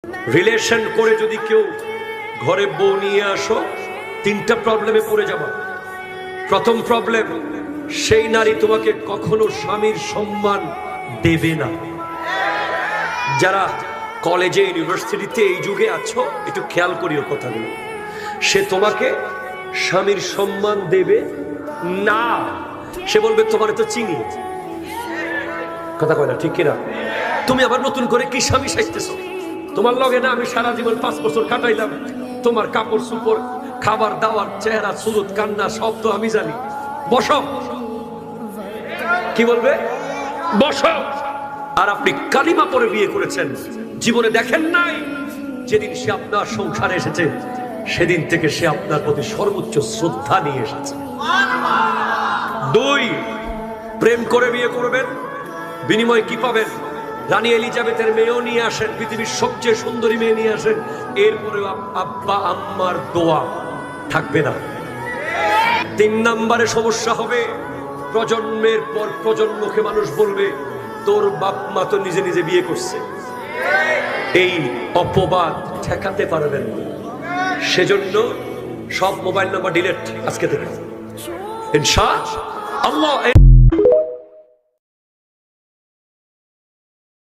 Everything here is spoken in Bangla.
রিলেশন করে যদি কেউ ঘরে বউ নিয়ে আসো, তিনটা প্রবলেমে পড়ে যাবা। প্রথম প্রবলেম, সেই নারী তোমাকে কখনো স্বামীর সম্মান দেবে না। যারা কলেজে ইউনিভার্সিটিতে এই যুগে আছো, একটু খেয়াল করিও কথাগুলো। সে তোমাকে স্বামীর সম্মান দেবে না। সে বলবে তোমার তো চিনি, কথা কয় না, ঠিক কিনা? তুমি আবার নতুন করে কি স্বামী সাজতেছো? তোমার লগে না আমি সারা জীবন 5 বছর কাটাইলাম, তোমার কাপড় চোপড়, খাবার দাবার, চেহারা, সুরত, কান্না সব তো আমি জানি। বসো, কি বলবে? বসো। আর আপনি কালিমা পরে বিয়ে করেছেন, জীবনে দেখেন নাই যেদিন সে আপনার সংসারে এসেছে সেদিন থেকে সে আপনার প্রতি সর্বোচ্চ শ্রদ্ধা নিয়ে এসেছে। 2, প্রেম করে বিয়ে করবেন, বিনিময়ে কি পাবেন? রানী এলিজাবেথের মেয়েও নিয়ে আসেন, পৃথিবীর সবচেয়ে সুন্দরী মেয়ে নিয়ে আসেন, এরপরেও আব্বা আম্মার দোয়া থাকবে না। 3 নম্বরে সমস্যা হবে, প্রজন্মের পর প্রজন্মকে মানুষ বলবে তোর বাপ মা তো নিজে নিজে বিয়ে করছে। এই অপবাদ ঠেকাতে পারবেন না। সেজন্য সব মোবাইল নাম্বার ডিলিট আজকে থেকে ইনশাআল্লাহ।